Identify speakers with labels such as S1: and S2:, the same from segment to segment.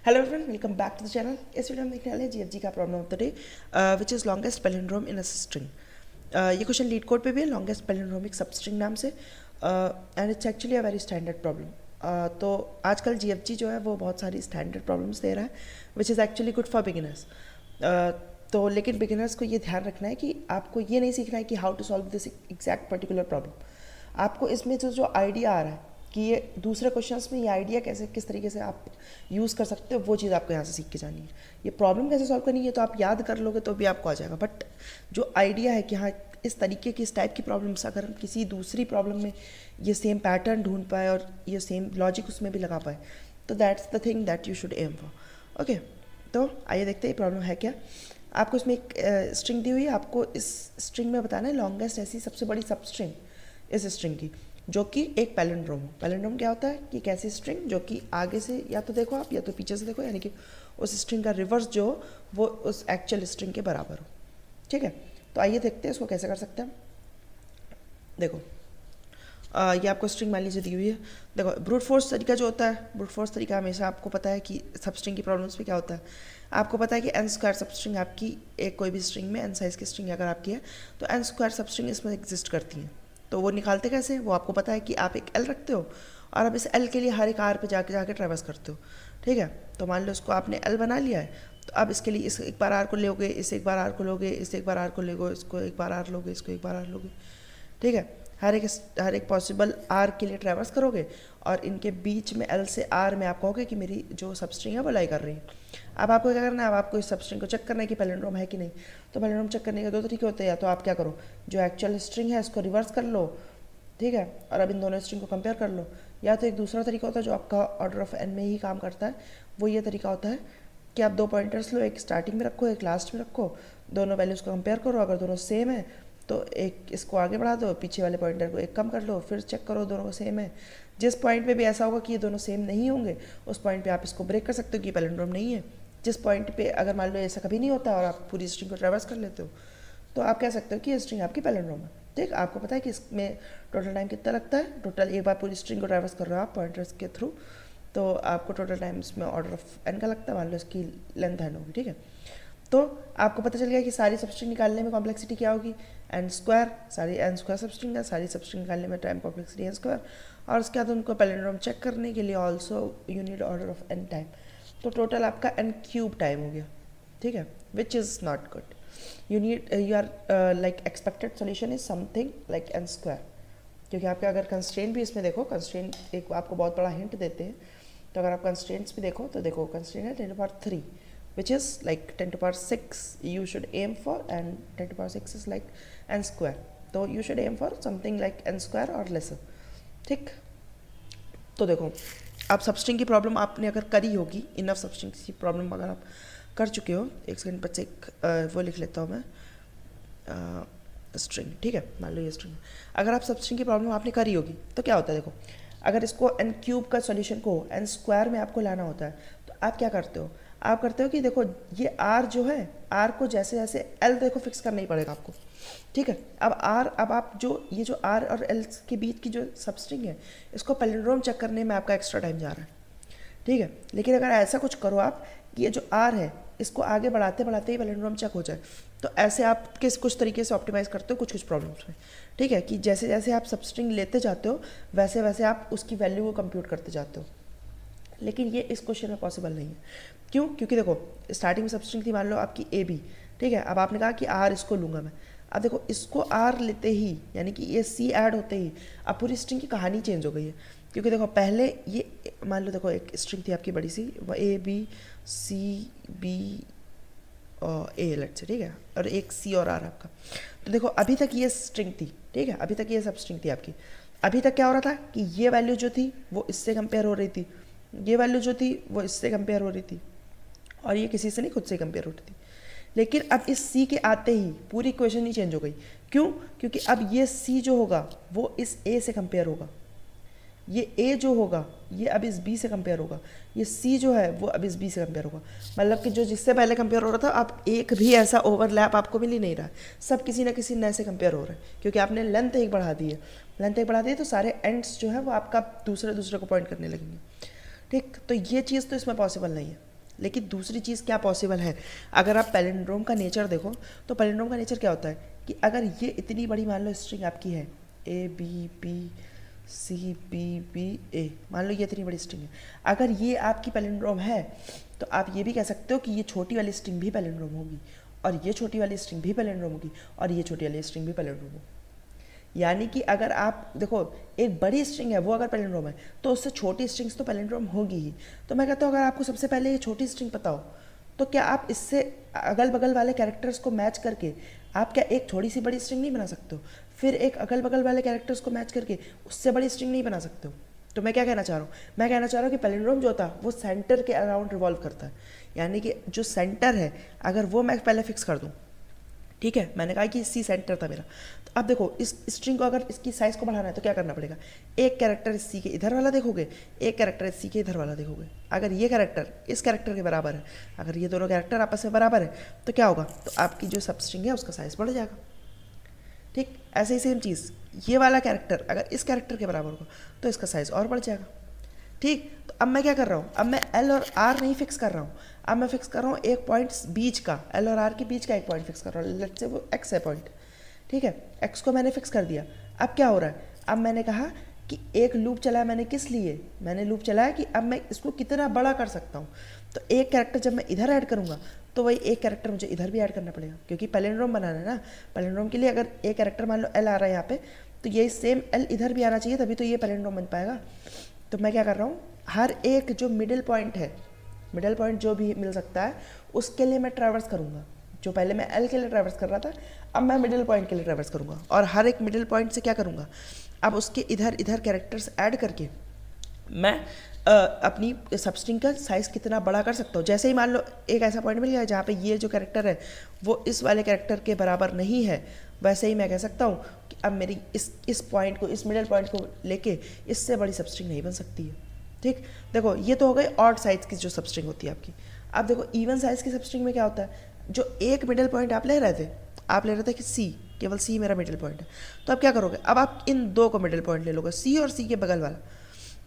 S1: Hello everyone, welcome back to the channel. इस video में देखने वाले जीएफजी का problem of the day, which is longest palindrome in a string. ये question LeetCode पे भी है, लॉन्गेस्ट पैलिंड्रोमिक सबस्ट्रिंग नाम से, and it's actually a very standard problem. तो आजकल जीएफजी जो है वो बहुत सारी स्टैंडर्ड प्रॉब्लम्स दे रहा है, which is actually good for beginners. तो लेकिन बिगिनर्स को ये ध्यान रखना है कि आपको ये नहीं सीखना है कि how to solve this exact particular problem. आपको इसमें जो आइडिया आ रहा है कि ये दूसरे क्वेश्चंस में ये आइडिया कैसे किस तरीके से आप यूज़ कर सकते हो, वो चीज़ आपको यहाँ से सीख के जानी है। ये प्रॉब्लम कैसे सॉल्व करनी है तो आप याद कर लोगे तो भी आपको आ जाएगा, बट जो आइडिया है कि हाँ इस तरीके की इस टाइप की प्रॉब्लम्स अगर हम किसी दूसरी प्रॉब्लम में ये सेम पैटर्न ढूंढ पाए और ये सेम लॉजिक उसमें भी लगा पाए, तो that's the thing that you should aim for. Okay, तो आइए देखते हैं प्रॉब्लम है क्या। आपको इसमें एक स्ट्रिंग दी हुई है, आपको इस स्ट्रिंग में बताना है लॉन्गेस्ट ऐसी सबसे बड़ी सब स्ट्रिंग इस स्ट्रिंग की जो कि एक पैलिंड्रोम हो। पैलिंड्रोम क्या होता है कि एक ऐसी स्ट्रिंग जो कि आगे से या तो देखो आप या तो पीछे से देखो, यानी कि उस स्ट्रिंग का रिवर्स जो हो वो उस एक्चुअल स्ट्रिंग के बराबर हो। ठीक है, तो आइए देखते हैं इसको कैसे कर सकते हैं। देखो ये आपको स्ट्रिंग मान लीजिए दी हुई है। देखो ब्रूट फोर्स तरीका जो होता है, ब्रूट फोर्स तरीका हमेशा आपको पता है कि सब स्ट्रिंग की प्रॉब्लम्स में क्या होता है। आपको पता है कि एन स्क्वायर सब स्ट्रिंग आपकी एक कोई भी स्ट्रिंग में एन साइज की स्ट्रिंग अगर आपकी है तो एन स्क्वायर सब स्ट्रिंग इसमें एग्जिस्ट करती हैं। तो वो निकालते कैसे, वो आपको पता है कि आप एक एल रखते हो और अब इस एल के लिए हर एक आर पे जाके जाके ट्रेवर्स करते हो। ठीक है, तो मान लो इसको आपने एल बना लिया है, तो अब इसके लिए इस एक बार आर को लोगे, इस एक बार आर को लोगे, इस एक बार आर को लोगे, इसको एक बार आर लोगे, इसको एक बार आर लोगे। ठीक है, हर एक पॉसिबल आर के लिए ट्रैवर्स करोगे और इनके बीच में एल से आर में आप कहोगे कि मेरी जो सबस्ट्रिंग है वो लाई कर रही है। अब आपको क्या करना है, अब आपको इस सबस्ट्रिंग को चेक करना है कि पैलिंड्रोम है कि नहीं। तो पैलिंड्रोम चेक करने के दो तरीके होते हैं, या तो आप क्या करो जो एक्चुअल स्ट्रिंग है इसको रिवर्स कर लो, ठीक है, और अब इन दोनों स्ट्रिंग को कंपेयर कर लो। या तो एक दूसरा तरीका होता है जो आपका ऑर्डर ऑफ एन में ही काम करता है, वो ये तरीका होता है कि आप दो पॉइंटर्स लो, एक स्टार्टिंग में रखो एक लास्ट में रखो, दोनों वैल्यूज़ को कंपेयर करो, अगर दोनों सेम है तो एक इसको आगे बढ़ा दो, पीछे वाले पॉइंटर को एक कम कर लो, फिर चेक करो दोनों को सेम है। जिस पॉइंट पे भी ऐसा होगा कि ये दोनों सेम नहीं होंगे उस पॉइंट पे आप इसको ब्रेक कर सकते हो कि पैलिंड्रोम नहीं है। जिस पॉइंट पे अगर मान लो ऐसा कभी नहीं होता और आप पूरी स्ट्रिंग को ट्रैवर्स कर लेते हो तो आप कह सकते हो कि ये स्ट्रिंग आपकी पैलिंड्रोम है। ठीक, आपको पता है कि इसमें टोटल टाइम कितना लगता है, टोटल एक बार पूरी स्ट्रिंग को ट्रैवर्स कर रहे हो आप पॉइंटर्स के थ्रू, तो आपको टोटल टाइम इसमें ऑर्डर ऑफ एन का लगता है, मान लो इसकी लेंथ एन होगी। ठीक है, तो आपको पता चल गया कि सारी सबस्ट्रिंग निकालने में कॉम्प्लेक्सिटी क्या होगी, एन स्क्वायर, सारी एन स्क्वायर सबस्ट्रिंग है, सारी सबस्ट्रिंग निकालने में टाइम कॉम्प्लेक्सिटी एन स्क्वायर, और उसके बाद उनको पैलिंड्रोम चेक करने के लिए also you need order of n time. तो टोटल आपका एन क्यूब टाइम हो गया। ठीक है, which is not good. You are like expected solution is something like n square, क्योंकि आपके अगर कंस्ट्रेंट भी इसमें देखो, कंस्ट्रेंट एक आपको बहुत बड़ा हिंट देते हैं। तो अगर आप कंस्ट्रेंट्स भी देखो तो देखो कंस्ट्रेंट है 10⁻³ which is like 10⁻6 you should aim for, and 10⁻6 is like n square, तो you should aim for something like n square or lesser। ठीक, तो देखो आप सबस्ट्रिंग की प्रॉब्लम आपने अगर करी होगी, इनफ सबस्ट्रिंग की प्रॉब्लम अगर आप कर चुके हो, एक सेकंड बच्चे वो लिख लेता हूँ मैं स्ट्रिंग। ठीक है, मान लो ये स्ट्रिंग, अगर आप सबस्ट्रिंग की प्रॉब्लम आपने करी होगी तो क्या होता है, देखो अगर इसको एन क्यूब का सॉल्यूशन को एन स्क्वायर में आपको लाना होता है तो आप क्या करते हो, आप करते हो कि देखो ये आर जो है, आर को जैसे जैसे एल देखो फिक्स करना ही पड़ेगा आपको। ठीक है, अब आर, अब आप जो ये जो आर और एल के बीच की जो सबस्ट्रिंग है इसको पैलिंड्रोम चेक करने में आपका एक्स्ट्रा टाइम जा रहा है। ठीक है, लेकिन अगर ऐसा कुछ करो आप कि ये जो आर है इसको आगे बढ़ाते बढ़ाते ही पैलिंड्रोम चेक हो जाए, तो ऐसे आप कुछ तरीके से ऑप्टिमाइज़ करते हो कुछ कुछ प्रॉब्लम्स में। ठीक है, कि जैसे जैसे आप सबस्ट्रिंग लेते जाते हो वैसे वैसे आप उसकी वैल्यू को कंप्यूट करते जाते हो, लेकिन ये इस क्वेश्चन में पॉसिबल नहीं है। क्यों, क्योंकि देखो स्टार्टिंग में सबस्ट्रिंग थी मान लो आपकी ए बी। ठीक है, अब आपने कहा कि आर इसको लूँगा मैं, अब देखो इसको आर लेते ही यानी कि ये सी ऐड होते ही अब पूरी स्ट्रिंग की कहानी चेंज हो गई है। क्योंकि देखो पहले ये मान लो देखो एक स्ट्रिंग थी आपकी बड़ी सी, वो A B C B A let's say, ठीक है, और एक सी और आर आपका। तो देखो अभी तक ये स्ट्रिंग थी, ठीक है, अभी तक ये सब स्ट्रिंग थी आपकी। अभी तक क्या हो रहा था कि ये वैल्यू जो थी वो इससे कंपेयर हो रही थी, ये वैल्यू जो थी वो इससे कंपेयर हो रही थी, और ये किसी से नहीं खुद से कंपेयर हो रही थी। लेकिन अब इस सी के आते ही पूरी इक्वेशन ही चेंज हो गई। क्यों, क्योंकि अब ये सी जो होगा वो इस ए से कंपेयर होगा, ये ए जो होगा ये अब इस बी से कंपेयर होगा, ये सी जो है वो अब इस बी से कंपेयर होगा। मतलब कि जो जिससे पहले कंपेयर हो रहा था अब एक भी ऐसा ओवरलैप आपको मिल ही नहीं रहा, सब किसी ना किसी नए से कंपेयर हो रहा है, क्योंकि आपने लेंथ एक बढ़ा दी है। लेंथ एक बढ़ा दी है तो सारे एंड्स जो है वो आपका दूसरे दूसरे को पॉइंट करने लगेंगे। ठीक, तो ये चीज़ तो इसमें पॉसिबल नहीं है। लेकिन दूसरी चीज़ क्या पॉसिबल है, अगर आप पैलिंड्रोम का नेचर देखो तो पैलिंड्रोम का नेचर क्या होता है कि अगर ये इतनी बड़ी मान लो स्ट्रिंग आपकी है A B P C B B A, मान लो ये इतनी बड़ी स्ट्रिंग है, अगर ये आपकी पैलिंड्रोम है तो आप ये भी कह सकते हो कि ये छोटी वाली स्ट्रिंग भी पैलिंड्रोम होगी, और ये छोटी वाली स्ट्रिंग भी पैलिंड्रोम होगी, और ये छोटी वाली स्ट्रिंग भी पैलिंड्रोम होगी। यानी कि अगर आप देखो एक बड़ी स्ट्रिंग है वो अगर पैलिंड्रोम है तो उससे छोटी स्ट्रिंग्स तो पैलिंड्रोम होगी ही। तो मैं कहता हूँ अगर आपको सबसे पहले ये छोटी स्ट्रिंग पता हो तो क्या आप इससे अगल बगल वाले कैरेक्टर्स को मैच करके आप क्या एक थोड़ी सी बड़ी स्ट्रिंग नहीं बना सकते हो, फिर एक अगल बगल वाले कैरेक्टर्स को मैच करके उससे बड़ी स्ट्रिंग नहीं बना सकते हो। तो मैं क्या कहना चाह रहा हूँ, मैं कहना चाह रहा हूँ कि पैलिंड्रोम जो होता है वो सेंटर के अराउंड रिवॉल्व करता है। यानी कि जो सेंटर है अगर वो मैं पहले फिक्स कर दूँ, ठीक है, मैंने कहा कि सी सेंटर था मेरा, तो अब देखो इस स्ट्रिंग को अगर इसकी साइज़ को बढ़ाना है तो क्या करना पड़ेगा, एक कैरेक्टर इस सी के इधर वाला देखोगे, एक कैरेक्टर इस सी के इधर वाला देखोगे। अगर ये कैरेक्टर इस कैरेक्टर के बराबर है, अगर ये दोनों कैरेक्टर आपस में बराबर है तो क्या होगा, तो आपकी जो सब स्ट्रिंग है उसका साइज़ बढ़ जाएगा। ठीक, ऐसे ही सेम चीज़ ये वाला कैरेक्टर अगर इस कैरेक्टर के बराबर होगा तो इसका साइज़ और बढ़ जाएगा। ठीक, तो अब मैं क्या कर रहा हूँ, अब मैं एल और आर नहीं फिक्स कर रहा हूँ, अब मैं फिक्स कर रहा हूँ एक पॉइंट बीच का, एल और आर के बीच का एक पॉइंट फिक्स कर रहा हूँ, लेट्स से वो एक्स है पॉइंट। ठीक है, एक्स को मैंने फिक्स कर दिया। अब क्या हो रहा है, अब मैंने कहा कि एक लूप चलाया मैंने, किस लिए मैंने लूप चलाया कि अब मैं इसको कितना बड़ा कर सकता हूँ। तो एक कैरेक्टर जब मैं इधर ऐड करूँगा तो वही एक कैरेक्टर मुझे इधर भी ऐड करना पड़ेगा, क्योंकि पैलिंड्रोम बनाना है ना। पैलिंड्रोम के लिए अगर एक कैरेक्टर मान लो एल आ रहा है यहाँ पे, तो यही सेम एल इधर भी आना चाहिए, तभी तो ये पैलिंड्रोम बन पाएगा। तो मैं क्या कर रहा हूँ, हर एक जो मिडिल पॉइंट है, मिडिल पॉइंट जो भी मिल सकता है उसके लिए मैं ट्रैवर्स करूँगा। जो पहले मैं एल के लिए ट्रैवर्स कर रहा था, अब मैं मिडिल पॉइंट के लिए ट्रैवर्स करूँगा, और हर एक मिडिल पॉइंट से क्या करूँगा, अब उसके इधर इधर कैरेक्टर्स ऐड करके मैं अपनी सबस्ट्रिंग का साइज़ कितना बड़ा कर सकता हूँ। जैसे ही मान लो एक ऐसा पॉइंट मिल गया जहाँ पे ये जो कैरेक्टर है वो इस वाले कैरेक्टर के बराबर नहीं है, वैसे ही मैं कह सकता हूँ कि अब मेरी इस पॉइंट को, इस मिडिल पॉइंट को लेके इससे बड़ी सबस्ट्रिंग नहीं बन सकती है। ठीक, देखो ये तो हो गई ऑड साइज़ की जो सबस्ट्रिंग होती है आपकी। अब देखो इवन साइज़ की सबस्ट्रिंग में क्या होता है, जो एक मिडिल पॉइंट आप ले रहे थे, आप ले रहे थे कि सी, केवल सी मेरा मिडिल पॉइंट है, तो अब क्या करोगे, अब आप इन दो को मिडिल पॉइंट ले लोगे, सी और सी के बगल वाला।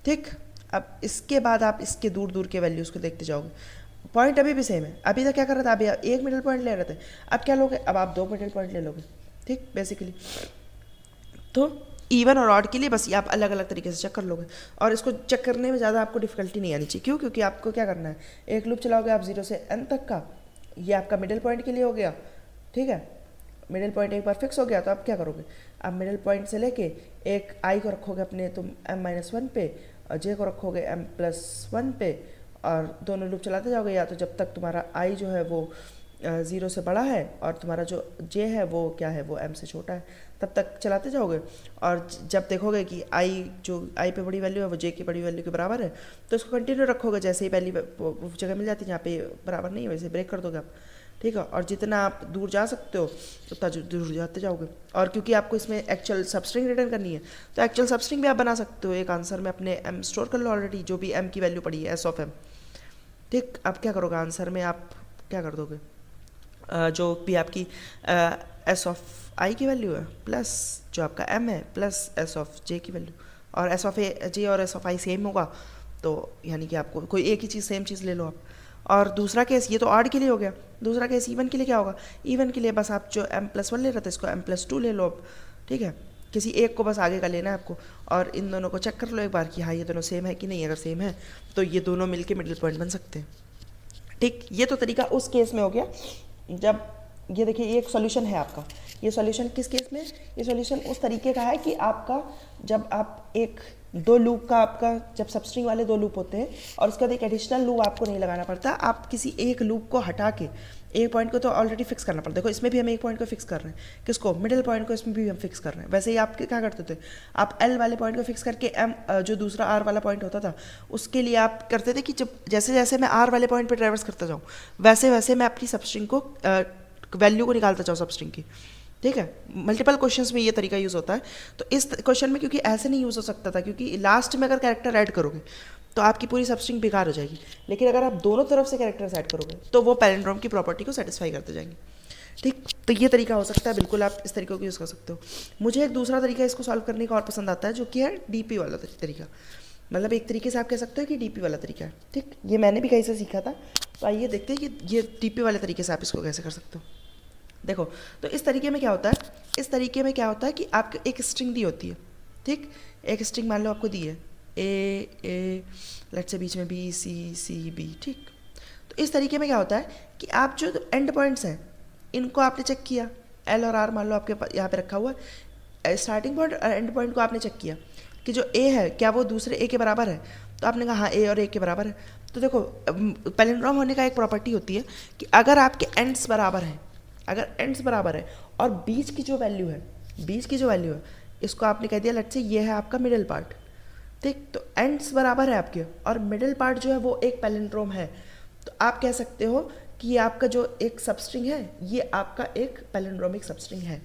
S1: ठीक, अब इसके बाद आप इसके दूर दूर के वैल्यूज़ को देखते जाओगे, पॉइंट अभी भी सेम है। अभी तक क्या कर रहे थे, अभी आप एक मिडिल पॉइंट ले रहे थे, अब क्या लोगे, अब आप दो मिडिल पॉइंट ले लोगे। ठीक, बेसिकली तो इवन और ऑड के लिए बस ये आप अलग अलग तरीके से चेक कर लोगे, और इसको चेक करने में ज़्यादा आपको डिफिकल्टी नहीं आनी चाहिए। क्यों, क्योंकि आपको क्या करना है, एक लूप चलाओगे आप 0 से n तक का, ये आपका मिडिल पॉइंट के लिए हो गया। ठीक है, मिडिल पॉइंट एक बार फिक्स हो गया तो आप क्या करोगे, आप मिडिल पॉइंट से लेके एक आई को रखोगे अपने तुम m-1 पे, और जे को रखोगे m+1 पे, और दोनों लूप चलाते जाओगे, या तो जब तक तुम्हारा आई जो है वो 0 से बड़ा है और तुम्हारा जो जे है वो क्या है, वो m से छोटा है, तब तक चलाते जाओगे। और जब देखोगे कि आई जो आई पे बड़ी वैल्यू है वो जे की बड़ी वैल्यू के बराबर है, तो इसको कंटिन्यू रखोगे। जैसे ही पहली जगह मिल जाती है जहाँ पे बराबर नहीं है, वैसे ब्रेक कर दोगे आप। ठीक है, और जितना आप दूर जा सकते हो उतना दूर जाते जाओगे। और क्योंकि आपको इसमें एक्चुअल सबस्ट्रिंग रिटर्न करनी है, तो एक्चुअल सबस्ट्रिंग भी आप बना सकते हो। एक आंसर में अपने m स्टोर कर लो ऑलरेडी, जो भी m की वैल्यू पड़ी है s(m). ठीक, अब क्या करोगे, आंसर में आप क्या कर दोगे, जो भी आपकी s(i) की वैल्यू है प्लस जो आपका m है प्लस s(j) की वैल्यू, और s(j) और s(i) सेम होगा, तो यानी कि आपको कोई एक ही चीज़, सेम चीज़ ले लो आप। और दूसरा केस, ये तो ऑड के लिए हो गया, दूसरा केस इवन के लिए क्या होगा, इवन के लिए बस आप जो m+1 ले रहे थे इसको m+2 ले लो अब। ठीक है, किसी एक को बस आगे का लेना है आपको, और इन दोनों को चेक कर लो एक बार कि हाँ ये दोनों सेम है कि नहीं। अगर सेम है तो ये दोनों मिलके मिडिल पॉइंट बन सकते हैं। ठीक, ये तो तरीका उस केस में हो गया जब, ये देखिए ये एक सॉल्यूशन है आपका। ये सॉल्यूशन किस केस में, ये सॉल्यूशन उस तरीके का है कि आपका जब आप एक दो लूप का, आपका जब सबस्ट्रिंग वाले दो लूप होते हैं और उसके बाद एक एडिशनल लूप आपको नहीं लगाना पड़ता, आप किसी एक लूप को हटा के एक पॉइंट को तो ऑलरेडी फिक्स करना पड़ता है। देखो इसमें भी हम एक पॉइंट को फिक्स कर रहे हैं, किसको, मिडिल पॉइंट को, इसमें भी हम फिक्स कर रहे हैं। वैसे ही आप क्या करते थे, आप एल वाले पॉइंट को फिक्स करके एम जो दूसरा आर वाला पॉइंट होता था उसके लिए आप करते थे कि जब जैसे जैसे मैं आर वाले पॉइंट पर ट्रैवर्स करता जाऊँ वैसे वैसे मैं अपनी सबस्ट्रिंग को वैल्यू को निकालता जाऊँ सबस्ट्रिंग की। ठीक है, मल्टीपल क्वेश्चंस में ये तरीका यूज़ होता है। तो इस क्वेश्चन में क्योंकि ऐसे नहीं यूज़ हो सकता था, क्योंकि लास्ट में अगर कैरेक्टर ऐड करोगे तो आपकी पूरी सबस्ट्रिंग बेकार हो जाएगी, लेकिन अगर आप दोनों तरफ से कैरेक्टर्स ऐड करोगे तो वो पैलिंड्रोम की प्रॉपर्टी को सेटिस्फाई करते जाएंगे। ठीक, तो ये तरीका हो सकता है, बिल्कुल आप इस तरीके को यूज़ कर सकते हो। मुझे एक दूसरा तरीका इसको सॉल्व करने का और पसंद आता है, जो कि है डीपी वाला तरीका। मतलब एक तरीके से आप कह सकते हो कि डीपी वाला तरीका है। ठीक, ये मैंने भी कहीं से सीखा था, तो आइए देखते हैं कि ये डीपी वाले तरीके से आप इसको कैसे कर सकते हो। देखो, तो इस तरीके में क्या होता है, इस तरीके में क्या होता है कि आपको एक स्ट्रिंग दी होती है। ठीक, एक स्ट्रिंग मान लो आपको दी है ए लेट्स से बीच में बी सी बी। ठीक, तो इस तरीके में क्या होता है कि आप जो एंड पॉइंट्स हैं इनको आपने चेक किया, एल और आर मान लो आपके यहाँ पे रखा हुआ है, स्टार्टिंग पॉइंट और एंड पॉइंट को आपने चेक किया कि जो ए है क्या वो दूसरे ए के बराबर है, तो आपने कहा हाँ ए और ए के बराबर है। तो देखो, पैलिंड्रोम होने का एक प्रॉपर्टी होती है कि अगर आपके एंड्स बराबर हैं, अगर एंड्स बराबर है और बीच की जो वैल्यू है, बीच की जो वैल्यू है इसको आपने कह दिया लेट्स से ये है आपका मिडिल पार्ट। ठीक, तो एंड्स बराबर है आपके और मिडिल पार्ट जो है वो एक पैलिंड्रोम है, तो आप कह सकते हो कि ये आपका जो एक सबस्ट्रिंग है ये आपका एक पैलिंड्रोमिक सबस्ट्रिंग है।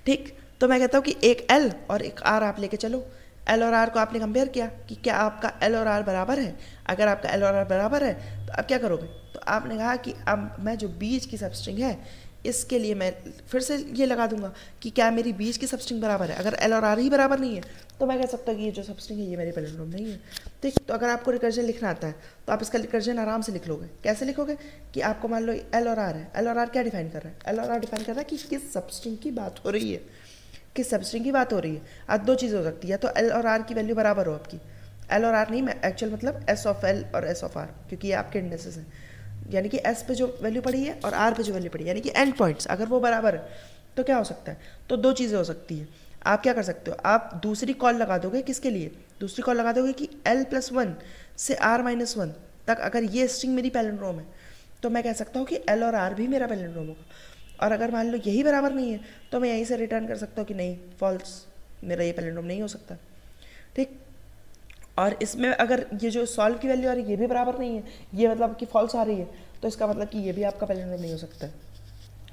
S1: ठीक, तो मैं कहता हूँ कि एक एल और एक आर आप लेके चलो। एल और आर को आपने कंपेयर किया कि क्या आपका एल और आर बराबर है। अगर आपका एल और आर बराबर है तो आप क्या करोगे, तो आपने कहा कि अब मैं जो बीच की सबस्ट्रिंग है इसके लिए मैं फिर से ये लगा दूंगा कि क्या मेरी बीच की सबस्ट्रिंग बराबर है। अगर एल और आर ही बराबर नहीं है तो मैं कह सकता हूँ कि ये जो सबस्ट्रिंग है ये मेरी पैलिंड्रोम नहीं है। ठीक, तो अगर आपको रिकर्जन लिखना आता है तो आप इसका रिकर्जन आराम से लिख लोगे। कैसे लिखोगे कि आपको मान लो एल और आर है, एल और आर क्या डिफाइन कर रहा है, एल और आर डिफाइन कर रहा है कि किस सबस्ट्रिंग की बात हो रही है, किस सबस्ट्रिंग की बात हो रही है। अब दो चीज़ें हो सकती है, या तो एल और आर की वैल्यू बराबर हो आपकी, एल और आर नहीं, मैं एक्चुअल मतलब एस ऑफ एल और एस ऑफ आर, क्योंकि ये आपके इंडेसेस हैं, यानी कि एस पे जो वैल्यू पड़ी है और आर पे जो वैल्यू पड़ी है, यानी कि एंड पॉइंट्स अगर वो बराबर है तो क्या हो सकता है, तो दो चीज़ें हो सकती है। आप क्या कर सकते हो, आप दूसरी कॉल लगा दोगे, किसके लिए, दूसरी कॉल लगा दोगे कि l+1 से r-1 तक अगर ये स्ट्रिंग मेरी पैलिंड्रोम है तो मैं कह सकता हूँ कि एल और आर भी मेरा पैलिंड्रोम होगा। और अगर मान लो यही बराबर नहीं है तो मैं यहीं से रिटर्न कर सकता हूँ कि नहीं, फॉल्स, मेरा ये पैलिंड्रोम नहीं हो सकता। ठीक, और इसमें अगर ये जो सॉल्व की वैल्यू आ रही है ये भी बराबर नहीं है, ये मतलब कि फॉल्स आ रही है, तो इसका मतलब कि ये भी आपका पैलिंड्रोम नहीं हो सकता है।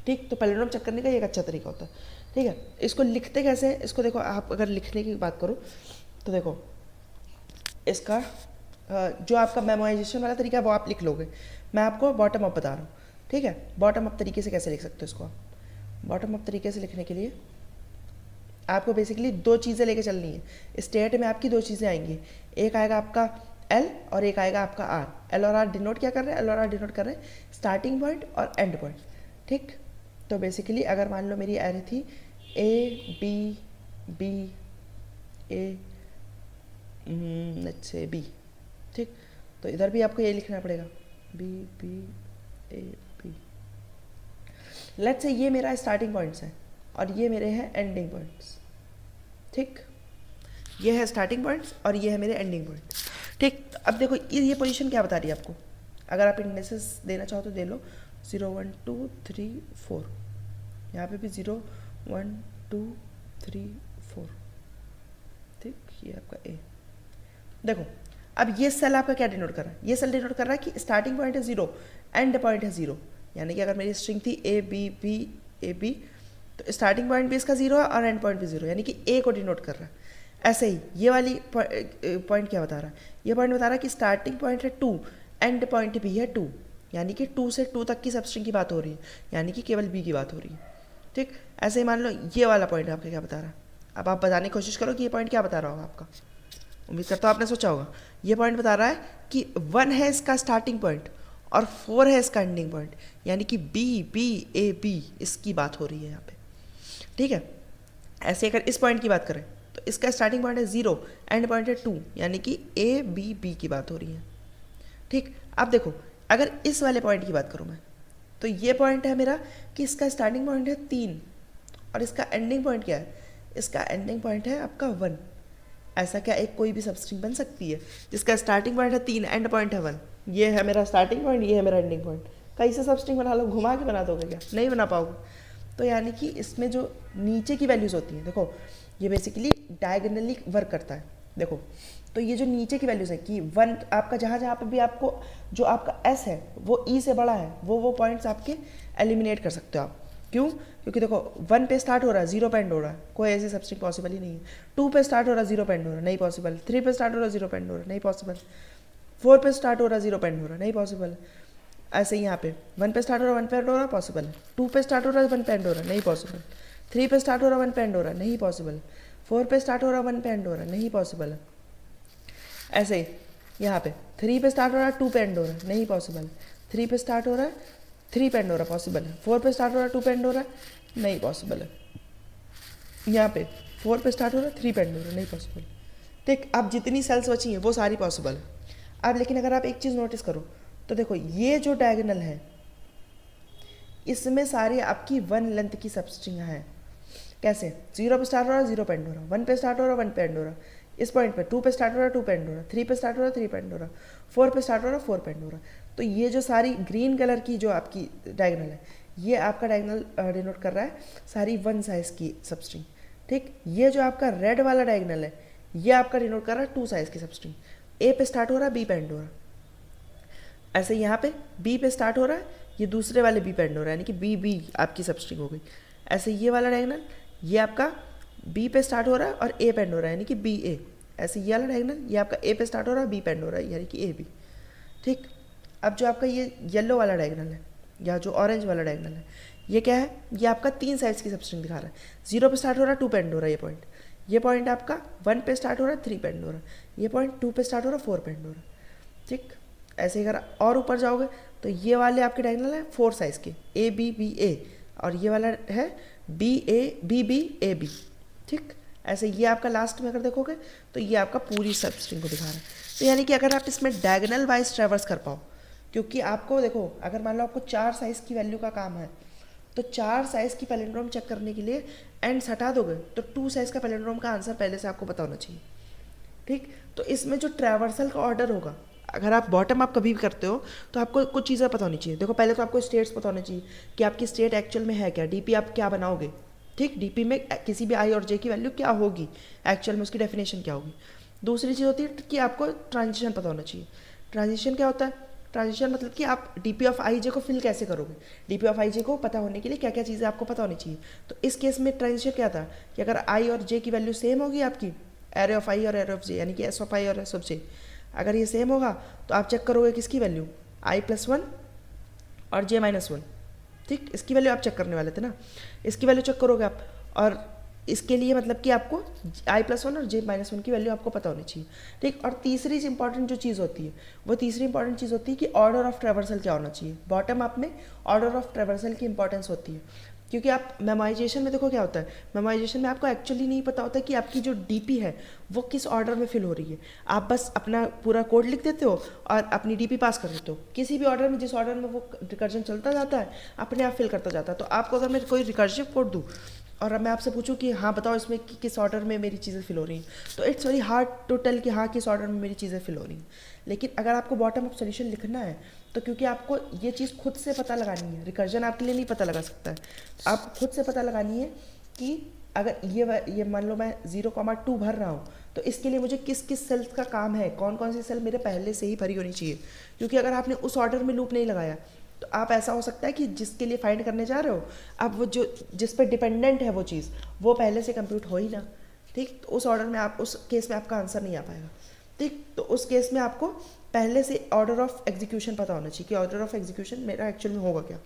S1: ठीक, तो पैलिंड्रोम चेक करने का एक अच्छा तरीका होता है। ठीक है, इसको लिखते कैसे हैं, इसको देखो, आप अगर लिखने की बात करो तो देखो इसका जो आपका मेमोराइजेशन वाला तरीका है वो आप लिख लोगे, मैं आपको बॉटम अप बता रहा हूँ। ठीक है, बॉटम अप तरीके से कैसे लिख सकते हो इसको आप, बॉटम अप तरीके से लिखने के लिए आपको बेसिकली दो चीज़ें लेके चलनी है। स्टेट में आपकी दो चीज़ें आएंगी, एक आएगा आपका एल और एक आएगा आपका आर। एल और आर डिनोट क्या कर रहे हैं, एल और आर डिनोट कर रहे हैं स्टार्टिंग पॉइंट और एंड पॉइंट। ठीक, तो बेसिकली अगर मान लो मेरी एरे थी A B B A let's say B. ठीक, तो इधर भी आपको ये लिखना पड़ेगा B B A B. Let's say ये मेरा स्टार्टिंग पॉइंट्स है और ये मेरे हैं एंडिंग पॉइंट्स। ठीक, ये है स्टार्टिंग पॉइंट्स और ये है मेरे एंडिंग पॉइंट। ठीक, तो अब देखो ये पोजीशन क्या बता रही है आपको, अगर आप इंडेसेस देना चाहो तो दे लो 0 1 2 3 4, यहाँ पे भी 0 1 2 3 4। ठीक, ये आपका ए। देखो अब ये सेल आपका क्या डिनोट कर रहा है, ये सेल डिनोट कर रहा है कि स्टार्टिंग पॉइंट है 0, एंड पॉइंट है 0, यानी कि अगर मेरी स्ट्रिंग थी A B B A B तो स्टार्टिंग पॉइंट भी इसका 0 है और एंड पॉइंट भी 0, यानी कि ए को डिनोट कर रहा है। ऐसे ही ये वाली पॉइंट क्या बता रहा है, ये पॉइंट बता रहा है कि स्टार्टिंग पॉइंट है 2, एंड पॉइंट भी है 2, यानी कि 2 से 2 तक की सबस्ट्रिंग की बात हो रही है, यानी कि केवल बी की बात हो रही है। ठीक, ऐसे ही मान लो ये वाला पॉइंट आपका क्या बता रहा है, अब आप बताने की कोशिश करो कि ये पॉइंट क्या बता रहा होगा आपका, उम्मीद करता हूँ आपने सोचा होगा। ये पॉइंट बता रहा है कि 1 है इसका स्टार्टिंग पॉइंट और 4 है इसका एंडिंग पॉइंट, यानी कि बी बी ए बी इसकी बात हो रही है यहाँ पे। ठीक है, ऐसे अगर इस पॉइंट की बात करें तो इसका स्टार्टिंग पॉइंट है 0, एंड पॉइंट है 2, यानी कि ए बी बी की बात हो रही है। ठीक, अब देखो अगर इस वाले पॉइंट की बात करूँ मैं तो ये पॉइंट है मेरा कि इसका स्टार्टिंग पॉइंट है 3 और इसका एंडिंग पॉइंट क्या है, इसका एंडिंग पॉइंट है आपका 1। ऐसा क्या एक कोई भी सबस्ट्रिंग बन सकती है जिसका स्टार्टिंग पॉइंट है 3, एंड पॉइंट है 1, ये है मेरा स्टार्टिंग पॉइंट, ये है मेरा एंडिंग पॉइंट। कहीं से सबस्ट्रिंग बना लो, घुमा के बना दोगे क्या, नहीं बना पाओगे। तो यानी कि इसमें जो नीचे की वैल्यूज़ होती हैं, देखो ये बेसिकली डायगोनली वर्क करता है। देखो तो ये जो नीचे की वैल्यूज़ है कि 1 आपका जहाँ जहाँ पे भी आपको जो आपका एस है वो ई से बड़ा है वो पॉइंट्स आपके एलिमिनेट कर सकते हो आप। क्यों, क्योंकि देखो 1 पे स्टार्ट हो रहा है 0 पे एंड हो रहा है, कोई ऐसी सबस्ट्रिंग पॉसिबल ही नहीं है। 2 पे स्टार्ट हो रहा है 0 पे एंड हो रहा है, नहीं पॉसिबल। 3 पे स्टार्ट हो रहा है 0 पे एंड हो रहा है, नहीं पॉसिबल। 4 पे स्टार्ट हो रहा है 0 पे एंड हो रहा है, नहीं पॉसिबल। ऐसे ही यहाँ पे 1 पे स्टार्ट हो रहा है 1 पे एंड हो रहा है, पॉसिबल है। 2 पे स्टार्ट हो रहा है 1 पे एंड हो रहा है, नहीं पॉसिबल। 3 पे स्टार्ट हो रहा है 1 पे एंड हो रहा है, नहीं पॉसिबल। 4 पे स्टार्ट हो रहा है 1 पे एंड हो रहा है, नहीं पॉसिबल है। ऐसे ही यहाँ पे 3 पे स्टार्ट हो रहा है, 2 पे एंड हो रहा है, नहीं पॉसिबल। 3 पे स्टार्ट हो रहा है, 3 पे एंड हो रहा है, पॉसिबल है। 4 पे स्टार्ट हो रहा है, 2 पे एंड हो रहा है, नहीं पॉसिबल है। यहाँ पे 4 पे स्टार्ट हो रहा है, 3 पे एंड हो रहा है, नहीं पॉसिबल। ठीक, अब जितनी सेल्स बची हैं वो सारी पॉसिबल है। अब लेकिन अगर आप एक चीज़ नोटिस करो तो देखो ये जो डायगोनल है इसमें सारी आपकी 1 लेंथ की सबस्ट्रिंग है। कैसे? 0 पे स्टार्ट हो रहा है, 0 पे एंड हो रहा है, 1 पे स्टार्ट हो रहा है, 1 पे एंड हो रहा है, इस पॉइंट पे 2 पे स्टार्ट हो रहा है, 2 पे एंड हो रहा है, 3 पे स्टार्ट हो रहा है, 3 पे एंड हो रहा है, 4 पे स्टार्ट हो रहा है, 4 पे एंड हो रहा है। तो ये जो सारी ग्रीन कलर की जो आपकी डायगोनल है ये आपका डायगोनल डिनोट कर रहा है सारी 1 साइज़ की सबस्ट्रिंग। ठीक, ये जो आपका रेड वाला डायगोनल है ये आपका डिनोट कर रहा है 2 साइज़ की सबस्ट्रिंग। ए पे स्टार्ट हो रहा है, बी पे एंड हो रहा है। ऐसे यहाँ पे बी पे स्टार्ट हो रहा है, ये दूसरे वाले बी पे एंड हो रहा है, यानी कि बी बी आपकी सबस्ट्रिंग हो गई। ऐसे ये वाला डायगोनल ये आपका बी पे स्टार्ट हो रहा है और ए पे एंड हो रहा है, यानी कि बी ए। ऐसे ये वाला डायगोनल ये आपका ए पे स्टार्ट हो रहा है, बी पे एंड हो रहा है, यानी कि ए बी। ठीक, अब जो आपका ये येलो वाला डायगोनल है या जो ऑरेंज वाला डायगोनल है ये क्या है? ये आपका 3 साइज़ की सबस्ट्रिंग दिखा रहा है। 0 पे स्टार्ट हो रहा है, 2 पे एंड हो रहा है, ये पॉइंट आपका 1 पे स्टार्ट हो रहा है, 3 पे एंड हो रहा है, ये पॉइंट 2 पे स्टार्ट हो रहा है, 4 पे एंड हो रहा है। ठीक, ऐसे अगर और ऊपर जाओगे तो ये वाले आपके डायगोनल है 4 साइज़ के, ए बी बी ए, और ये वाला है B A B B A B. ठीक, ऐसे ये आपका लास्ट में अगर देखोगे तो ये आपका पूरी सबस्ट्रिंग को दिखा रहा है। तो यानी कि अगर आप इसमें डायगोनल वाइज ट्रेवर्स कर पाओ, क्योंकि आपको देखो अगर मान लो आपको 4 साइज़ की वैल्यू का काम है तो 4 साइज़ की पैलिंड्रोम चेक करने के लिए एंड्स हटा दोगे तो 2 साइज़ का पैलिंड्रोम का आंसर पहले से आपको पता होना चाहिए। ठीक, तो इसमें जो ट्रैवर्सल का ऑर्डर होगा, अगर आप बॉटम आप कभी भी करते हो तो आपको कुछ चीज़ें पता होनी चाहिए। देखो पहले तो आपको स्टेट्स पता होने चाहिए कि आपकी स्टेट एक्चुअल में है क्या, डीपी आप क्या बनाओगे। ठीक, डीपी में किसी भी आई और जे की वैल्यू क्या होगी, एक्चुअल में उसकी डेफिनेशन क्या होगी। दूसरी चीज़ होती है कि आपको ट्रांजिशन पता होना चाहिए। ट्रांजिशन क्या होता है? ट्रांजिशन मतलब कि आप डीपी ऑफ आई जे को फिल कैसे करोगे। डीपी ऑफ आई जे को पता होने के लिए क्या क्या चीज़ें आपको पता होनी चाहिए। तो इस केस में ट्रांजिशन क्या था कि अगर आई और जे की वैल्यू सेम होगी आपकी, एरे ऑफ आई और एरे ऑफ जे, यानी कि एस ऑफ आई और एस ऑफ जे, अगर ये सेम होगा तो आप चेक करोगे किसकी वैल्यू, i+1 और j-1। ठीक, इसकी वैल्यू आप चेक करने वाले थे ना, इसकी वैल्यू चेक करोगे आप। और इसके लिए मतलब कि आपको i+1 और j-1 की वैल्यू आपको पता होनी चाहिए। ठीक, और तीसरी इंपॉर्टेंट जो चीज़ होती है वो तीसरी इंपॉर्टेंट चीज़ होती है कि ऑर्डर ऑफ ट्रेवर्सल क्या होना चाहिए। बॉटम अप में ऑर्डर ऑफ ट्रेवर्सल की इंपॉर्टेंस होती है, क्योंकि आप मेमोराइजेशन में देखो क्या होता है, मेमोराइजेशन में आपको एक्चुअली नहीं पता होता कि आपकी जो डीपी है वो किस ऑर्डर में फिल हो रही है। आप बस अपना पूरा कोड लिख देते हो और अपनी डीपी पास कर देते हो किसी भी ऑर्डर में, जिस ऑर्डर में वो रिकर्जन चलता जाता है अपने आप फिल करता जाता है। तो आपको अगर मैं कोई रिकर्सिव कोड दूँ और मैं आपसे पूछूं कि हाँ बताओ इसमें कि किस ऑर्डर में मेरी चीज़ें फिल हो रही हैं, तो it's very hard to tell कि हाँ किस ऑर्डर में मेरी चीज़ें फिल हो रही हैं। लेकिन अगर आपको बॉटम अप सोल्यूशन लिखना है तो क्योंकि आपको ये चीज़ खुद से पता लगानी है, रिकर्जन आपके लिए नहीं पता लगा सकता है, आप खुद से पता लगानी है कि अगर ये मान लो मैं 0,2 भर रहा हूँ तो इसके लिए मुझे किस किस सेल्स का काम है, कौन कौन सी सेल मेरे पहले से ही भरी होनी चाहिए। क्योंकि अगर आपने उस ऑर्डर में लूप नहीं लगाया तो आप ऐसा हो सकता है कि जिसके लिए फाइंड करने जा रहे हो अब वो जो जिस पर डिपेंडेंट है वो चीज़ वो पहले से कंप्यूट हो ही ना। ठीक, तो उस ऑर्डर में आप उस केस में आपका आंसर नहीं आ पाएगा। ठीक, तो उस केस में आपको पहले से ऑर्डर ऑफ एग्जीक्यूशन पता होना चाहिए कि ऑर्डर ऑफ एग्जीक्यूशन मेरा एक्चुअल में होगा क्या।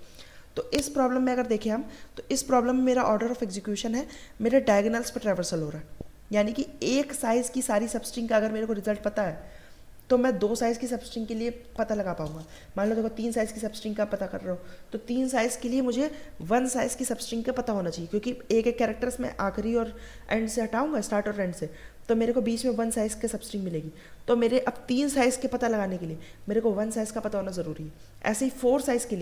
S1: तो इस प्रॉब्लम में अगर देखें हम तो इस प्रॉब्लम में मेरा ऑर्डर ऑफ एग्जीक्यूशन है, मेरे डायगोनल्स पर ट्रैवर्सल हो रहा है, यानी कि एक साइज़ की सारी सबस्ट्रिंग का अगर मेरे को रिजल्ट पता है तो मैं 2 साइज़ की सबस्ट्रिंग के लिए पता लगा पाऊंगा। मान लो देखो 3 साइज़ की सबस्ट्रिंग का पता कर रहे हो तो 3 साइज़ के लिए मुझे 1 साइज़ की सबस्ट्रिंग का पता होना चाहिए, क्योंकि एक एक कैरेक्टर्स में आखिरी और एंड से हटाऊंगा, स्टार्ट और एंड से, तो मेरे को बीच में 1 साइज़ के सबस्ट्रिंग मिलेगी। तो मेरे अब 3 साइज़ के पता लगाने के लिए मेरे को 1 साइज़ का पता होना ज़रूरी है। ऐसे ही 4 साइज़ के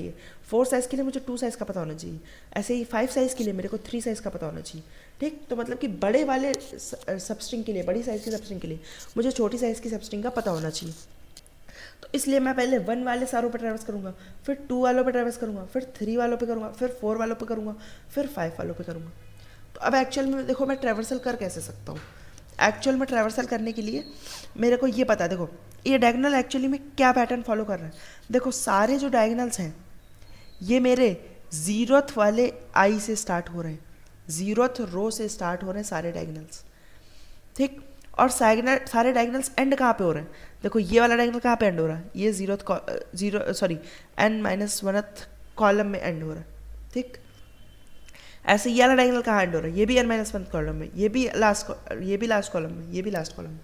S1: लिए मुझे 2 साइज़ का पता होना चाहिए। ऐसे ही 5 साइज़ के लिए मेरे को 3 साइज़ का पता होना चाहिए। ठीक, तो मतलब कि बड़े वाले सबस्ट्रिंग के लिए, बड़ी साइज़ की सबस्ट्रिंग के लिए मुझे छोटी साइज़ की सबस्ट्रिंग का पता होना चाहिए। तो इसलिए मैं पहले 1 वाले सारों पर ट्रैवर्स करूँगा, फिर 2 वालों पर ट्रैवर्स करूँगा, फिर 3 वालों पे करूँगा, फिर 4 वालों पे करूँगा, फिर 5 वालों पे करूँगा। तो अब एक्चुअल में देखो मैं ट्रैवर्सल कर कैसे सकता हूँ। एक्चुअल में ट्रैवर्सल करने के लिए मेरे को ये पता है, देखो ये डायगोनल एक्चुअली में क्या पैटर्न फॉलो कर रहा है। देखो सारे जो डायगोनल्स हैं ये मेरे 0th वाले आई से स्टार्ट हो रहे हैं, 0th रो से स्टार्ट हो रहे हैं सारे डायगोनल्स। ठीक, और सारे डायगोनल्स एंड कहाँ पे हो रहे हैं, देखो ये वाला डायगोनल कहाँ पे एंड हो रहा है, ये n-1th कॉलम में एंड हो रहा है। ठीक, ऐसे ये वाला डायगोनल कहाँ एंड हो रहा है, ये भी n-1 कॉलम में, ये भी लास्ट कॉलम में, ये भी लास्ट कॉलम में।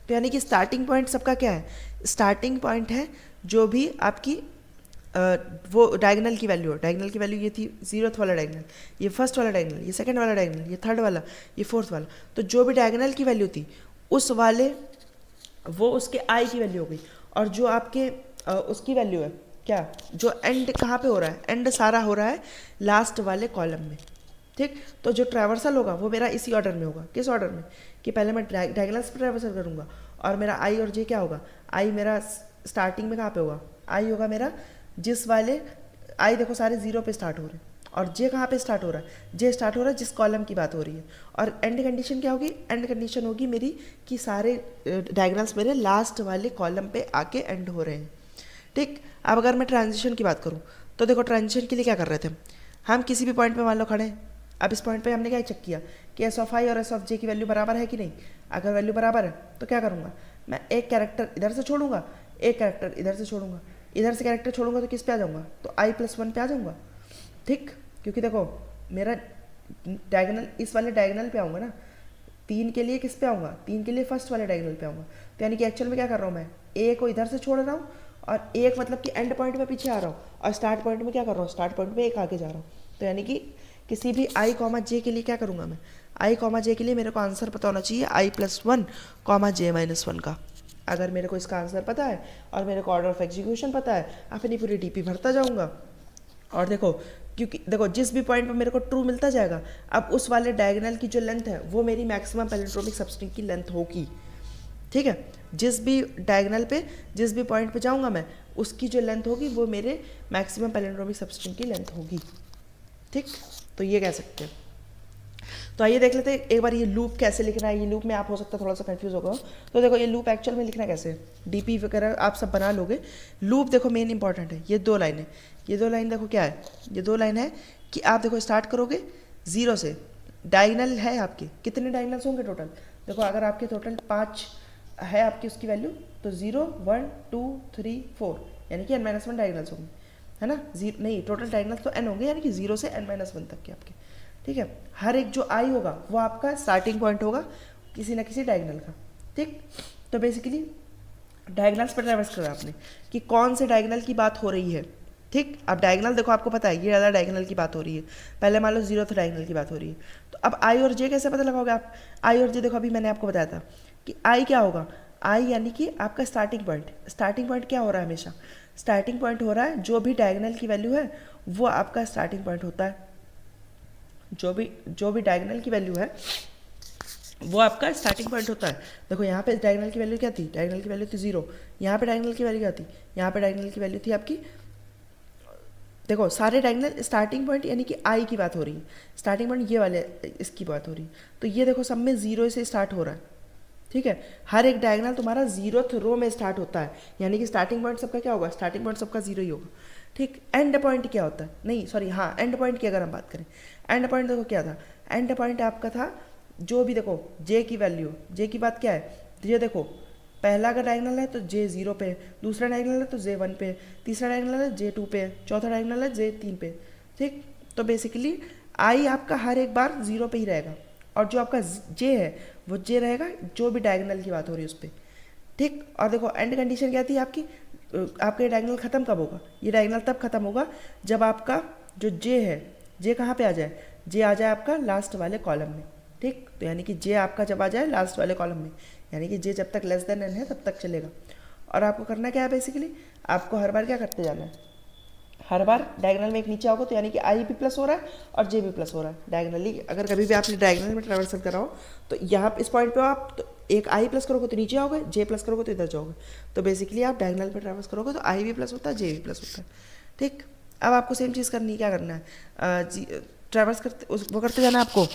S1: तो यानी कि स्टार्टिंग पॉइंट सबका क्या है, स्टार्टिंग पॉइंट है जो भी आपकी वो डायगनल की वैल्यू है। डायगनल की वैल्यू ये थी 0th वाला डायगनल, ये फर्स्ट वाला डायगनल, ये सेकंड वाला डायगनल, ये थर्ड वाला, ये फोर्थ वाला। तो जो भी डायगनल की वैल्यू थी उस वाले वो उसके आई की वैल्यू हो गई। और जो आपके उसकी वैल्यू है क्या, जो एंड कहाँ पे हो रहा है, एंड सारा हो रहा है लास्ट वाले कॉलम में। ठीक, तो जो ट्रैवर्सल होगा वो मेरा इसी ऑर्डर में होगा। किस ऑर्डर में, कि पहले मैं डायगनल्स पर ट्रैवर्सल करूँगा और मेरा आई और जे क्या होगा, आई मेरा स्टार्टिंग में कहाँ पे होगा, आई होगा मेरा जिस वाले, आई देखो सारे जीरो पे स्टार्ट हो रहे हैं, और जे कहाँ पे स्टार्ट हो रहा है, जे स्टार्ट हो रहा है जिस कॉलम की बात हो रही है। और एंड कंडीशन क्या होगी, एंड कंडीशन होगी मेरी कि सारे डायगनल्स मेरे लास्ट वाले कॉलम पे आके एंड हो रहे हैं। ठीक, अब अगर मैं ट्रांजिशन की बात करूँ तो देखो ट्रांजिशन के लिए क्या कर रहे थे हम, किसी भी पॉइंट पे मान लो खड़े हैं। अब इस पॉइंट पे हमने क्या चेक किया कि एस ऑफ आई और एस ऑफ जे की वैल्यू बराबर है कि नहीं। अगर वैल्यू बराबर है तो क्या करूँगा, मैं एक कैरेक्टर इधर से छोड़ूंगा, एक कैरेक्टर इधर से छोड़ूंगा, इधर से कैरेक्टर छोड़ूंगा तो किस पे आ जाऊँगा, तो i+1 पे आ जाऊँगा। ठीक, क्योंकि देखो मेरा डायगनल इस वाले डायगनल पे आऊँगा ना, 3 के लिए किस पे आऊँगा, 3 के लिए फर्स्ट वाले डायगनल पे आऊँगा। तो यानी कि एक्चुअल में क्या कर रहा हूँ, मैं ए को इधर से छोड़ रहा हूँ और एक मतलब कि एंड पॉइंट में पीछे आ रहा हूँ, और स्टार्ट पॉइंट में क्या कर रहा हूँ, स्टार्ट पॉइंट में एक आगे जा रहा हूँ। तो यानी कि किसी भी i कॉमा जे के लिए क्या करूँगा मैं, i कॉमा जे के लिए मेरे को आंसर पता होना चाहिए i+1 कॉमा j-1 का। अगर मेरे को इसका आंसर पता है और मेरे को ऑर्डर ऑफ एग्जीक्यूशन पता है, अपनी पूरी डीपी भरता जाऊँगा। और देखो क्योंकि देखो जिस भी पॉइंट पे मेरे को ट्रू मिलता जाएगा, अब उस वाले डायगोनल की जो लेंथ है वो मेरी मैक्सिमम पैलिंड्रोमिक सबस्ट्रिंग की लेंथ होगी। ठीक है, जिस भी डायगोनल पे जिस भी पॉइंट पे जाऊंगा मैं, उसकी जो लेंथ होगी वो मेरे मैक्सिमम पैलिंड्रोमिक सबस्ट्रिंग की लेंथ होगी। ठीक, तो ये कह सकते हैं। तो आइए देख लेते हैं एक बार ये लूप कैसे लिखना है। ये लूप में आप हो सकता है थोड़ा सा कंफ्यूज होगा। तो देखो ये लूप एक्चुअल में लिखना कैसे है, डीपी वगैरह आप सब बना लोगे। लूप देखो मेन इंपॉर्टेंट है, ये 2 लाइनें, ये 2 लाइन देखो क्या है, ये 2 लाइन है कि आप देखो स्टार्ट करोगे 0 से, डायगनल है आपके, कितने डायगनल्स होंगे टोटल, देखो अगर आपके टोटल 5 है आपकी उसकी वैल्यू, तो 0 1 2 3 4 यानी कि n-1 डायगनल्स होंगे, है ना। नहीं, टोटल डायगनल्स तो n होंगे, यानी कि 0 से n-1 तक के आपके। ठीक है, हर एक जो आई होगा वो आपका स्टार्टिंग पॉइंट होगा किसी ना किसी डायगनल का। ठीक, तो बेसिकली डायगनल्स पर ट्रैवर्स करा आपने कि कौन से डायगनल की बात हो रही है। ठीक, अब डायगनल देखो आपको पता है ये ज़्यादा डायगनल की बात हो रही है, पहले मान लो 0th डायगनल की बात हो रही है। तो अब आई और जे कैसे पता लगाओगे आप, आई और जे देखो अभी मैंने आपको बताया था कि आई क्या होगा, आई यानी कि आपका स्टार्टिंग पॉइंट। स्टार्टिंग पॉइंट क्या हो रहा है, हमेशा स्टार्टिंग पॉइंट हो रहा है, जो भी डायगनल की वैल्यू है वो आपका स्टार्टिंग पॉइंट होता है। जो भी डायगोनल की वैल्यू है वो आपका स्टार्टिंग पॉइंट होता है। देखो यहाँ पे डायगोनल की वैल्यू क्या थी, डायगोनल की वैल्यू थी 0, यहाँ पे डायगोनल की वैल्यू क्या थी, यहाँ पे डायगोनल की वैल्यू थी आपकी, देखो सारे डायगोनल स्टार्टिंग पॉइंट यानी कि आई की बात हो रही है, स्टार्टिंग पॉइंट ये वाले इसकी बात हो रही है। तो ये देखो सब में 0 से स्टार्ट हो रहा है। ठीक है, हर एक डायगोनल तुम्हारा 0th रो में स्टार्ट होता है, यानी कि स्टार्टिंग पॉइंट सबका क्या होगा, स्टार्टिंग पॉइंट सबका 0 ही होगा। ठीक, एंड पॉइंट क्या होता है, नहीं सॉरी हाँ एंड पॉइंट की अगर हम बात करें, एंड पॉइंट देखो क्या था, एंड पॉइंट आपका था जो भी देखो जे की वैल्यू, जे की बात क्या है, ये देखो पहला अगर डायगोनल है तो जे 0 पे, दूसरा डायगोनल है तो जे 1 पे, तीसरा डायगोनल है जे 2 पे, चौथा डायगोनल है जे 3 पे। ठीक, तो बेसिकली आई आपका हर एक बार 0 पे ही रहेगा, और जो आपका जे है वो जे रहेगा जो भी डायगोनल की बात हो रही है उस पर। ठीक, और देखो एंड कंडीशन क्या थी आपकी, आपका ये डायगोनल खत्म कब होगा, ये डायगोनल तब खत्म होगा जब आपका जो जे है, जे कहाँ पे आ जाए, जे आ जाए आपका लास्ट वाले कॉलम में। ठीक, तो यानी कि जे आपका जब आ जाए लास्ट वाले कॉलम में, यानी कि जे जब तक लेस देन n है तब तक चलेगा। और आपको करना क्या है, बेसिकली आपको हर बार क्या करते जाना है, हर बार डायगोनल में एक नीचे आओगे तो यानी कि आई भी प्लस हो रहा है और जे भी प्लस हो रहा है डायगोनली। अगर कभी भी आपने डायगोनल में ट्रैवर्सल करा हो तो यहाँ इस पॉइंट पे आप तो एक आई प्लस करोगे तो नीचे आओगे, जे प्लस करोगे तो इधर जाओगे। तो बेसिकली आप डायगोनल पे ट्रैवर्स करोगे तो आई भी प्लस होता है, जे भी प्लस होता है। ठीक, अब आपको सेम चीज़ करनी है, क्या करना है, ट्रैवर्स करते वो करते जाना आपको।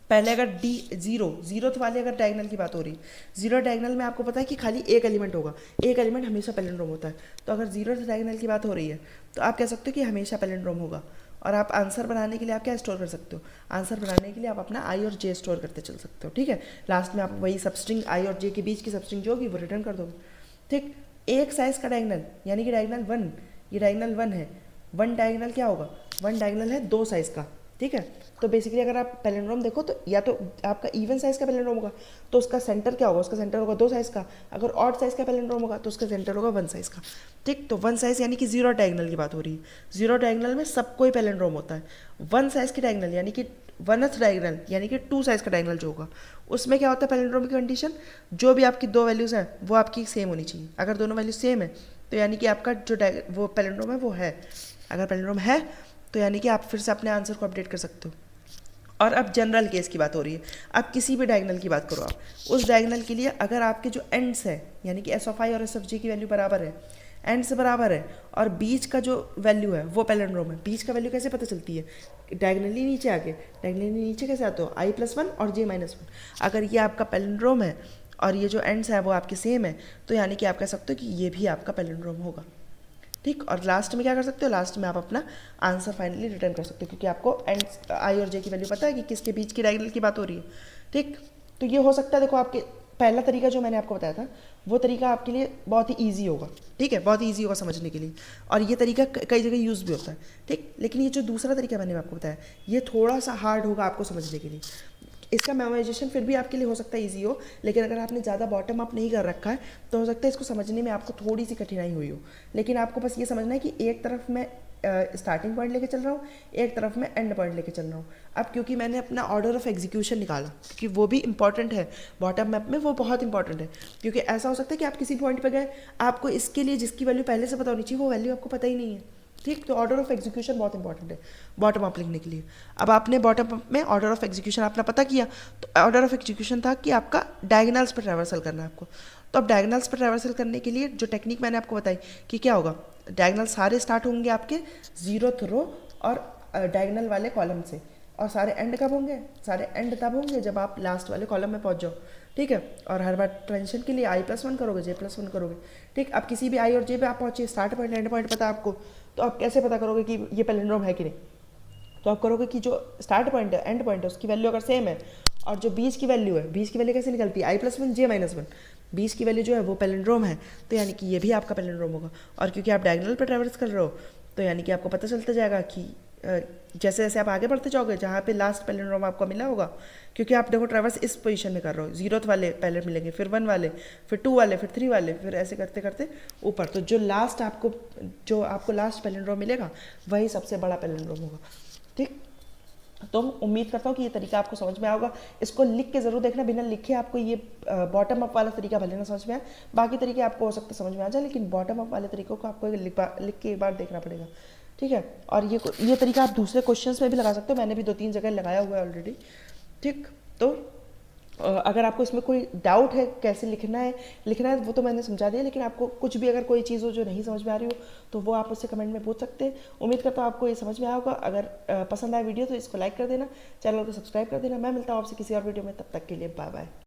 S1: पहले अगर डी 0th वाले अगर डायगोनल की बात हो रही, 0 डायगोनल में आपको पता है कि खाली एक एलिमेंट होगा, एक एलिमेंट हमेशा पैलिंड्रोम होता है। तो अगर 0th डायगोनल की बात हो रही है तो आप कह सकते हो कि हमेशा पैलिंड्रोम होगा। और आप आंसर बनाने के लिए आप क्या स्टोर कर सकते हो, आंसर बनाने के लिए आप अपना आई और जे स्टोर करते चल सकते हो। ठीक है, लास्ट में आप वही सबस्ट्रिंग आई और जे के बीच की सबस्ट्रिंग जो होगी वो रिटर्न कर दोगे। ठीक, एक साइज का डायगोनल यानी कि डायगोनल 1, ये डायगोनल 1 है, 1 डायगोनल क्या होगा, 1 डायगोनल है 2 साइज का, ठीक है। तो बेसिकली अगर आप पैलिंड्रोम देखो तो या तो आपका इवन साइज़ का पैलिंड्रोम होगा तो उसका सेंटर क्या होगा, उसका सेंटर होगा 2 साइज़ का। अगर ऑड साइज़ का पैलिंड्रोम होगा तो उसका सेंटर होगा 1 साइज़ का। ठीक, तो 1 साइज़ यानी कि 0 डायगनल की बात हो रही है। 0 डायगनल में सब कोई पैलिंड्रोम होता है। 1 साइज़ की डायगनल यानी कि 1th डायगनल यानी कि 2 साइज़ का डायगनल जो होगा उसमें क्या होता है पैलिंड्रोम की कंडीशन, जो भी आपकी 2 वैल्यूज़ हैं वो आपकी सेम होनी चाहिए। अगर दोनों वैल्यू सेम है तो यानी कि आपका जो वो पैलिंड्रोम है वो है। अगर पैलिंड्रोम है तो यानी कि आप फिर से अपने आंसर को अपडेट कर सकते हो। और अब जनरल केस की बात हो रही है। अब किसी भी डायगनल की बात करो आप, उस डायगनल के लिए अगर आपके जो एंड्स है यानी कि एस ऑफ आई और एस ऑफ जी की वैल्यू बराबर है, एंड से बराबर है, और बीच का जो वैल्यू है वो पैलिंड्रोम है। बीच का वैल्यू कैसे पता चलती है, डायगनली नीचे आके, डायगनली नीचे कैसे आते हो, i+1 और j-1। अगर ये आपका पैलिंड्रोम है और ये जो एंड्स है वो आपके सेम है तो यानी कि आप कह सकते हो कि ये भी आपका पैलिंड्रोम होगा। ठीक, और लास्ट में क्या कर सकते हो, लास्ट में आप अपना आंसर फाइनली रिटर्न कर सकते हो क्योंकि आपको एंड आई और जे की वैल्यू पता है कि किसके बीच की डायगनल की बात हो रही है। ठीक, तो ये हो सकता है, देखो आपके पहला तरीका जो मैंने आपको बताया था वो तरीका आपके लिए बहुत ही ईजी होगा। ठीक है, बहुत ही ईजी होगा समझने के लिए, और ये तरीका कई जगह यूज़ भी होता है। ठीक, लेकिन ये जो दूसरा तरीका मैंने आपको बताया ये थोड़ा सा हार्ड होगा आपको समझने के लिए। इसका मेमोराइजेशन फिर भी आपके लिए हो सकता है ईजी हो, लेकिन अगर आपने ज़्यादा बॉटम अप नहीं कर रखा है तो हो सकता है इसको समझने में आपको थोड़ी सी कठिनाई हुई हो। लेकिन आपको बस ये समझना है कि एक तरफ मैं स्टार्टिंग पॉइंट लेके चल रहा हूँ, एक तरफ मैं एंड पॉइंट लेके चल रहा हूँ। अब क्योंकि मैंने अपना ऑर्डर ऑफ एग्जीक्यूशन निकाला, क्योंकि वो भी इंपॉर्टेंट है बॉटम मैप में, वो बहुत इंपॉर्टेंट है। क्योंकि ऐसा हो सकता है कि आप किसी पॉइंट पे गए, आपको इसके लिए जिसकी वैल्यू पहले से पता होनी चाहिए वो वैल्यू आपको पता ही नहीं है। ठीक, तो ऑर्डर ऑफ एग्जीक्यूशन बहुत इंपॉर्टेंट है बॉटम अप लिखने के लिए। अब आपने बॉटम अप में ऑर्डर ऑफ एग्जीक्यूशन अपना पता किया, तो ऑर्डर ऑफ एग्जीक्यूशन था कि आपका डायगोनल्स पर ट्रैवर्सल करना है आपको। तो अब डायगोनल्स पर ट्रैवर्सल करने के लिए जो टेक्निक मैंने आपको बताई कि क्या होगा, डायगोनल सारे स्टार्ट होंगे आपके 0th रो और डायगोनल वाले कॉलम से, और सारे एंड कब होंगे, सारे एंड तब होंगे जब आप लास्ट वाले कॉलम में पहुंच जाओ। ठीक है, और हर बार ट्रांजिशन के लिए i+1 करोगे, j+1 करोगे। ठीक, अब किसी भी i और j पे आप पहुंचे, स्टार्ट पॉइंट एंड पॉइंट पता है आपको, तो आप कैसे पता करोगे कि ये पैलिंड्रोम है कि नहीं। तो आप करोगे कि जो स्टार्ट पॉइंट है एंड पॉइंट है उसकी वैल्यू अगर सेम है, और जो बीच की वैल्यू है, बीच की वैल्यू कैसे निकलती है, i+1 j-1, बीच की वैल्यू जो है वो पैलिंड्रोम है, तो यानी कि ये भी आपका पैलिंड्रोम होगा। और क्योंकि आप डायगोनल पर ट्रैवर्स कर रहे हो तो यानी कि आपको पता चलता जाएगा कि जैसे जैसे आप आगे बढ़ते जाओगे जहाँ पे लास्ट पैलिंड्रोम आपको मिला होगा, क्योंकि आप देखो ट्रैवर्स इस पोजीशन में कर रहे हो, 0th वाले पहले मिलेंगे, फिर 1 वाले, फिर 2 वाले, फिर 3 वाले, फिर ऐसे करते करते ऊपर, तो जो आपको लास्ट पैलिंड्रोम मिलेगा वही सबसे बड़ा पैलिंड्रोम होगा। ठीक, तो उम्मीद करता हूँ कि ये तरीका आपको समझ में आएगा। इसको लिख के ज़रूर देखना, बिना लिखे आपको ये बॉटम अप वाला तरीका भले ना समझ में आए, बाकी तरीके आपको हो सकता है समझ में आ जाए, लेकिन बॉटम अप वाले तरीकों को आपको लिख के एक बार देखना पड़ेगा। ठीक है, और ये तरीका आप दूसरे क्वेश्चंस में भी लगा सकते हो, मैंने भी 2-3 जगह लगाया हुआ है ऑलरेडी। ठीक, तो अगर आपको इसमें कोई डाउट है कैसे लिखना है वो तो मैंने समझा दिया, लेकिन आपको कुछ भी अगर कोई चीज़ हो जो नहीं समझ में आ रही हो तो वो आप मुझसे कमेंट में पूछ सकते हैं। उम्मीद करता हूँ आपको ये समझ में आया होगा। अगर पसंद आया वीडियो तो इसको लाइक कर देना, चैनल को सब्सक्राइब कर देना। मैं मिलता हूँ आपसे किसी और वीडियो में, तब तक के लिए बाय बाय।